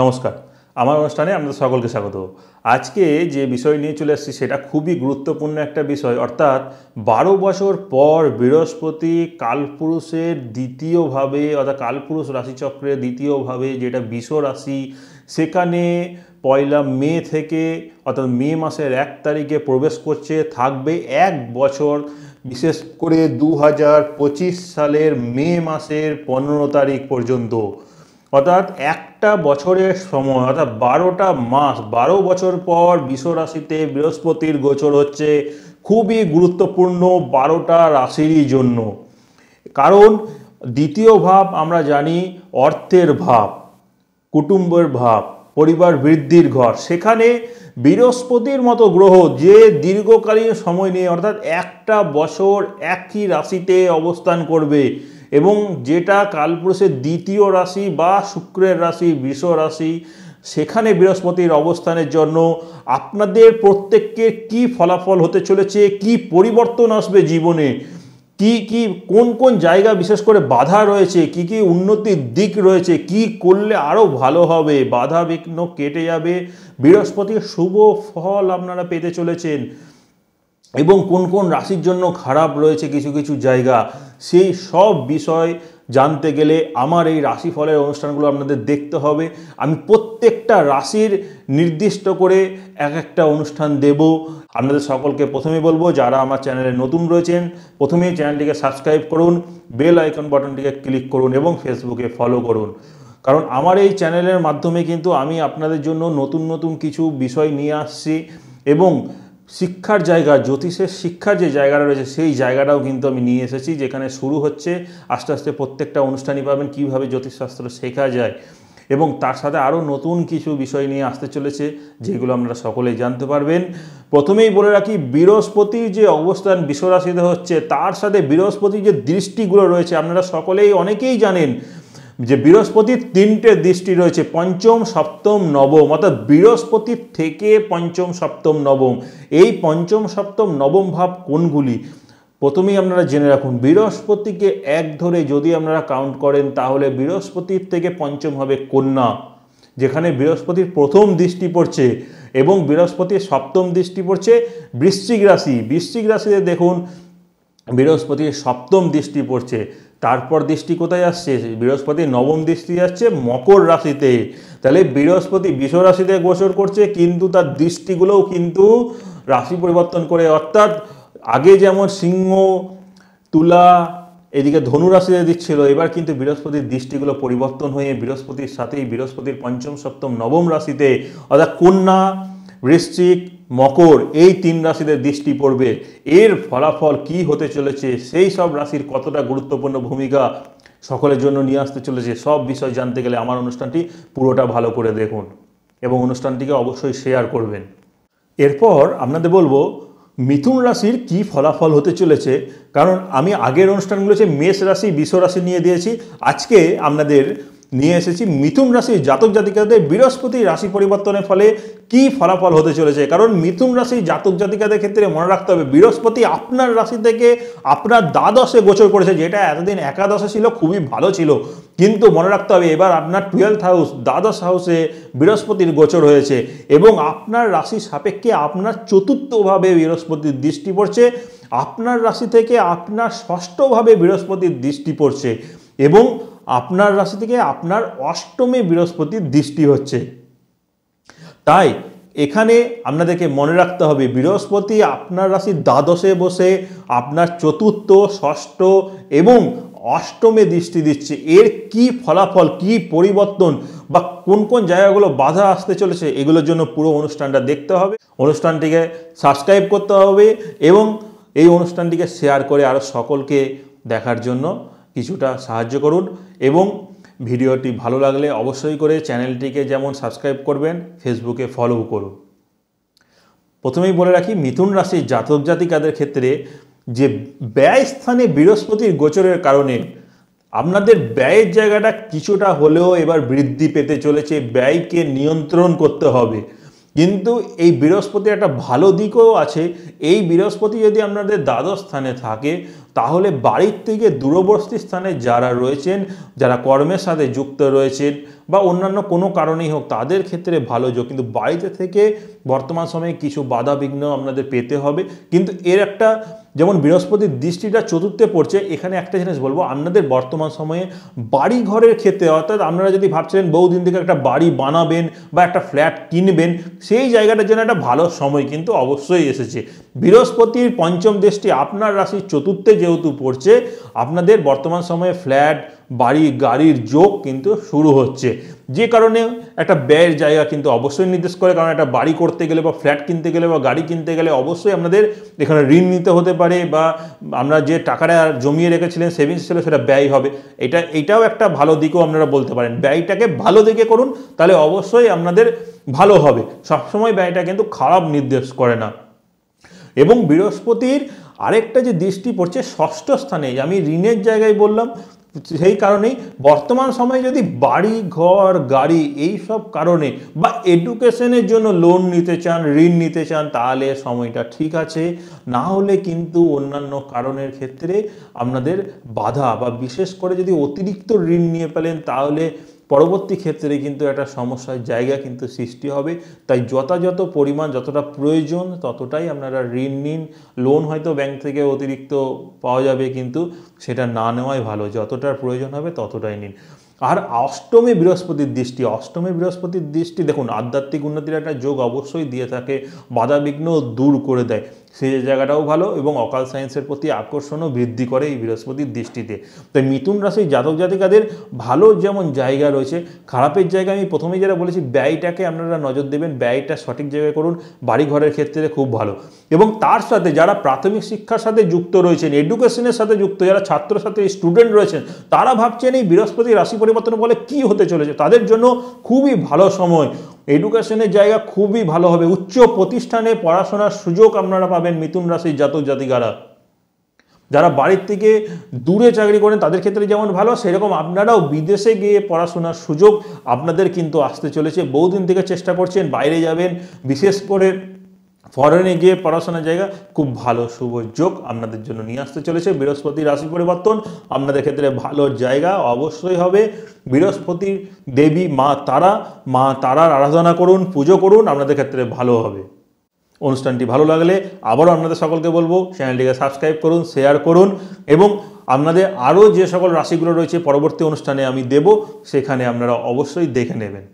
নমস্কার, আমার অনুষ্ঠানে আপনাদের সকলকে স্বাগত। আজকে যে বিষয় নিয়ে চলে আসছি সেটা খুবই গুরুত্বপূর্ণ একটা বিষয়, অর্থাৎ 12 বছর পর বৃহস্পতি কালপুরুষের দ্বিতীয়ভাবে অর্থাৎ কালপুরুষ রাশিচক্রের দ্বিতীয়ভাবে যেটা বৃষ রাশি, সেখানে 1 মে থেকে অর্থাৎ মে মাসের 1 তারিখে প্রবেশ করছে, থাকবে 1 বছর, বিশেষ করে 2025 সালের মে মাসের 15 তারিখ পর্যন্ত। অর্থাৎ একটা বছরের সময়, অর্থাৎ 12টা মাস, 12 বছর পর বৃষ রাশিতে বৃহস্পতির গোচর হচ্ছে। খুবই গুরুত্বপূর্ণ 12টা রাশিরই জন্য, কারণ দ্বিতীয় ভাব আমরা জানি অর্থের ভাব, কুটুম্বের ভাব, পরিবার বৃদ্ধির ঘর। সেখানে বৃহস্পতির মতো গ্রহ যে দীর্ঘকালীন সময় নিয়ে অর্থাৎ একটা বছর একই রাশিতে অবস্থান করবে এবং যেটা কালপুরুষের দ্বিতীয় রাশি বা শুক্রের রাশি বৃষ রাশি, সেখানে বৃহস্পতির অবস্থানের জন্য আপনাদের প্রত্যেকের কি ফলাফল হতে চলেছে, কি পরিবর্তন আসবে জীবনে, কি কোন কোন জায়গা বিশেষ করে বাধা রয়েছে, কি উন্নতির দিক রয়েছে, কি করলে আরও ভালো হবে, বাধা বিঘ্ন কেটে যাবে, বৃহস্পতির শুভ ফল আপনারা পেতে চলেছেন, এবং কোন কোন রাশির জন্য খারাপ রয়েছে কিছু কিছু জায়গা, সেই সব বিষয় জানতে গেলে আমার এই রাশিফলের অনুষ্ঠানগুলো আপনাদের দেখতে হবে। আমি প্রত্যেকটা রাশির নির্দিষ্ট করে এক একটা অনুষ্ঠান দেব। আপনাদের সকলকে প্রথমে বলবো, যারা আমার চ্যানেলে নতুন রয়েছেন প্রথমেই চ্যানেলটিকে সাবস্ক্রাইব করুন, বেল আইকন বাটনটিকে ক্লিক করুন এবং ফেসবুকে ফলো করুন, কারণ আমার এই চ্যানেলের মাধ্যমে কিন্তু আমি আপনাদের জন্য নতুন নতুন কিছু বিষয় নিয়ে আসছি এবং শিক্ষার জায়গা, জ্যোতিষের শিক্ষার যে জায়গাটা রয়েছে সেই জায়গাটাও কিন্তু আমি নিয়ে এসেছি, যেখানে শুরু হচ্ছে আস্তে আস্তে প্রত্যেকটা অনুষ্ঠানই পাবেন কীভাবে জ্যোতিষশাস্ত্র শেখা যায়, এবং তার সাথে আরও নতুন কিছু বিষয় নিয়ে আসতে চলেছে যেগুলো আপনারা সকলেই জানতে পারবেন। প্রথমেই বলে রাখি, বৃহস্পতির যে অবস্থান বৃষ রাশিতে হচ্ছে, তার সাথে বৃহস্পতির যে দৃষ্টিগুলো রয়েছে আপনারা সকলেই অনেকেই জানেন যে বৃহস্পতির 3টে দৃষ্টি রয়েছে, পঞ্চম, সপ্তম, নবম, অর্থাৎ বৃহস্পতির থেকে পঞ্চম, সপ্তম, নবম। এই পঞ্চম, সপ্তম, নবম ভাব কোনগুলি প্রথমেই আপনারা জেনে রাখুন। বৃহস্পতিকে 1 ধরে যদি আপনারা কাউন্ট করেন তাহলে বৃহস্পতির থেকে পঞ্চম হবে কন্যা, যেখানে বৃহস্পতির প্রথম দৃষ্টি পড়ছে, এবং বৃহস্পতির সপ্তম দৃষ্টি পড়ছে বৃশ্চিক রাশি। বৃশ্চিক রাশিতে দেখুন বৃহস্পতির সপ্তম দৃষ্টি পড়ছে, তারপর দৃষ্টি কোথায় আসছে, বৃহস্পতির নবম দৃষ্টি আসছে মকর রাশিতে। তাহলে বৃহস্পতি বৃষ রাশিতে গোচর করছে, কিন্তু তার দৃষ্টিগুলোও কিন্তু রাশি পরিবর্তন করে, অর্থাৎ আগে যেমন সিংহ, তুলা, এদিকে ধনু রাশিতে দিচ্ছিল, এবার কিন্তু বৃহস্পতির দৃষ্টিগুলো পরিবর্তন হয়ে বৃহস্পতির সাথেই বৃহস্পতির পঞ্চম, সপ্তম, নবম রাশিতে অর্থাৎ কন্যা, বৃশ্চিক, মকর, এই 3 রাশিতে দৃষ্টি পড়বে। এর ফলাফল কি হতে চলেছে, সেই সব রাশির কতটা গুরুত্বপূর্ণ ভূমিকা সকলের জন্য নিয়ে আসতে চলেছে, সব বিষয় জানতে গেলে আমার অনুষ্ঠানটি পুরোটা ভালো করে দেখুন এবং অনুষ্ঠানটিকে অবশ্যই শেয়ার করবেন। এরপর আপনাদের বলবো মিথুন রাশির কি ফলাফল হতে চলেছে, কারণ আমি আগের অনুষ্ঠানগুলো হচ্ছে মেষ রাশি, বৃষ রাশি নিয়ে দিয়েছি। আজকে আপনাদের নিয়ে এসেছি মিথুন রাশির জাতক জাতিকাদের বৃহস্পতি রাশি পরিবর্তনের ফলে কি ফলাফল হতে চলেছে। কারণ মিথুন রাশির জাতক জাতিকাদের ক্ষেত্রে মনে রাখতে হবে, বৃহস্পতি আপনার রাশি থেকে আপনার দ্বাদশে গোচর করেছে, যেটা এতদিন একাদশে ছিল, খুবই ভালো ছিল, কিন্তু মনে রাখতে হবে এবার আপনার 12th হাউস, দ্বাদশ হাউসে বৃহস্পতির গোচর হয়েছে, এবং আপনার রাশি সাপেক্ষে আপনার চতুর্থভাবে বৃহস্পতির দৃষ্টি পড়ছে, আপনার রাশি থেকে আপনার ষষ্ঠভাবে বৃহস্পতির দৃষ্টি পড়ছে, এবং আপনার রাশি থেকে আপনার অষ্টমে বৃহস্পতির দৃষ্টি হচ্ছে। তাই এখানে আপনাদেরকে মনে রাখতে হবে, বৃহস্পতি আপনার রাশির দ্বাদশে বসে আপনার চতুর্থ, ষষ্ঠ এবং অষ্টমে দৃষ্টি দিচ্ছে। এর কি ফলাফল, কি পরিবর্তন বা কোন কোন জায়গাগুলো বাধা আসতে চলেছে, এগুলোর জন্য পুরো অনুষ্ঠানটা দেখতে হবে, অনুষ্ঠানটিকে সাবস্ক্রাইব করতে হবে এবং এই অনুষ্ঠানটিকে শেয়ার করে আরও সকলকে দেখার জন্য কিছুটা সাহায্য করুন, এবং ভিডিওটি ভালো লাগলে অবশ্যই করে চ্যানেলটিকে যেমন সাবস্ক্রাইব করবেন, ফেসবুকে ফলো করুন। প্রথমেই বলে রাখি, মিথুন রাশির জাতক জাতিকাদের ক্ষেত্রে যে ব্যয় স্থানে বৃহস্পতির গোচরের কারণে আপনাদের ব্যয়ের জায়গাটা কিছুটা হলেও এবার বৃদ্ধি পেতে চলেছে, ব্যয়কে নিয়ন্ত্রণ করতে হবে। কিন্তু এই বৃহস্পতির একটা ভালো দিকও আছে। এই বৃহস্পতি যদি আপনাদের দ্বাদশ স্থানে থাকে তাহলে বাড়ির থেকে দূরবর্তী স্থানে যারা রয়েছেন, যারা কর্মের সাথে যুক্ত রয়েছেন বা অন্যান্য কোনো কারণেই হোক তাদের ক্ষেত্রে ভালো যোগ। কিন্তু বাড়িতে থেকে বর্তমান সময়ে কিছু বাধা বিঘ্ন আপনাদের পেতে হবে। কিন্তু এর একটা, যেমন বৃহস্পতির দৃষ্টিটা চতুর্থে পড়ছে, এখানে একটা জিনিস বলবো, আপনাদের বর্তমান সময়ে বাড়ি ঘরের ক্ষেত্রে, অর্থাৎ আপনারা যদি ভাবছিলেন বহুদিন থেকে একটা বাড়ি বানাবেন বা একটা ফ্ল্যাট কিনবেন, সেই জায়গাটার জন্য একটা ভালো সময় কিন্তু অবশ্যই এসেছে। বৃহস্পতির পঞ্চম দৃষ্টি আপনার রাশির চতুর্থে যেহেতু পড়ছে, আপনাদের বর্তমান সময়ে ফ্ল্যাট, বাড়ি, গাড়ির যোগ কিন্তু শুরু হচ্ছে, যে কারণে একটা ব্যয়ের জায়গা কিন্তু অবশ্যই নির্দেশ করে। কারণ একটা বাড়ি করতে গেলে বা ফ্ল্যাট কিনতে গেলে বা গাড়ি কিনতে গেলে অবশ্যই আপনাদের এখানে ঋণ নিতে হতে পারে, বা আমরা যে টাকাটা জমিয়ে রেখেছিলেন, সেভিংস ছিল, সেটা ব্যয় হবে। এটাও একটা ভালো দিকও আপনারা বলতে পারেন। ব্যয়টাকে ভালো দিকে করুন, তাহলে অবশ্যই আপনাদের ভালো হবে। সবসময় ব্যয়টা কিন্তু খারাপ নির্দেশ করে না। এবং বৃহস্পতির আরেকটা যে দৃষ্টি পড়ছে ষষ্ঠ স্থানে, আমি ঋণের জায়গায় বললাম, সেই কারণেই বর্তমান সময়ে যদি বাড়ি, ঘর, গাড়ি এই সব কারণে বা এডুকেশনের জন্য লোন নিতে চান, ঋণ নিতে চান, তাহলে সময়টা ঠিক আছে। না হলে কিন্তু অন্যান্য কারণের ক্ষেত্রে আপনাদের বাধা, বা বিশেষ করে যদি অতিরিক্ত ঋণ নিয়ে ফেলেন তাহলে পরবর্তী ক্ষেত্রে কিন্তু একটা সমস্যার জায়গা কিন্তু সৃষ্টি হবে। তাই যথাযথ পরিমাণ, যতটা প্রয়োজন ততটাই আপনারা ঋণ নিন। লোন হয়তো ব্যাংক থেকে অতিরিক্ত পাওয়া যাবে, কিন্তু সেটা না নেওয়াই ভালো। যতটার প্রয়োজন হবে ততটাই নিন। আর অষ্টমে বৃহস্পতির দৃষ্টি দেখুন, আধ্যাত্মিক উন্নতির একটা যোগ অবশ্যই দিয়ে থাকে, বাধাবিঘ্ন দূর করে দেয়, সেই জায়গাটাও ভালো, এবং অকাল সায়েন্সের প্রতি আকর্ষণও বৃদ্ধি করে এই বৃহস্পতির দৃষ্টিতে। তাই মিথুন রাশির জাতক জাতিকাদের ভালো যেমন জায়গা রয়েছে, খারাপের জায়গায় আমি প্রথমেই যেটা বলেছি, ব্যয়টাকে আপনারা নজর দেবেন, ব্যয়টা সঠিক জায়গায় করুন। বাড়ি ঘরের ক্ষেত্রে খুব ভালো। এবং তার সাথে যারা প্রাথমিক শিক্ষার সাথে যুক্ত রয়েছেন, এডুকেশনের সাথে যুক্ত, যারা ছাত্রছাত্রী, স্টুডেন্ট রয়েছেন, তারা ভাবছেন এই বৃহস্পতি রাশি পরিবর্তনের ফলে কী হতে চলেছে, তাদের জন্য খুবই ভালো সময়। এডুকেশনের জায়গা খুবই ভালো হবে। উচ্চ প্রতিষ্ঠানে পড়াশোনার সুযোগ আপনারা পাবেন মিথুন রাশির জাতক জাতিকারা। যারা বাড়ির থেকে দূরে চাকরি করেন তাদের ক্ষেত্রে যেমন ভালো, সেরকম আপনারাও বিদেশে গিয়ে পড়াশোনার সুযোগ আপনাদের কিন্তু আসতে চলেছে। বহুদিন থেকে চেষ্টা করছেন বাইরে যাবেন, বিশেষ করে ফরেনে গিয়ে পড়াশোনার জায়গা, খুব ভালো শুভ যোগ আপনাদের জন্য নিয়ে আসতে চলেছে বৃহস্পতি রাশি পরিবর্তন। আপনাদের ক্ষেত্রে ভালো জায়গা অবশ্যই হবে। বৃহস্পতির দেবী মা তারার আরাধনা করুন, পুজো করুন, আপনাদের ক্ষেত্রে ভালো হবে। অনুষ্ঠানটি ভালো লাগলে আবারও আপনাদের সকলকে বলবো, চ্যানেলটিকে সাবস্ক্রাইব করুন, শেয়ার করুন, এবং আপনাদের আরও যে সকল রাশিগুলো রয়েছে পরবর্তী অনুষ্ঠানে আমি দেব, সেখানে আপনারা অবশ্যই দেখে নেবেন।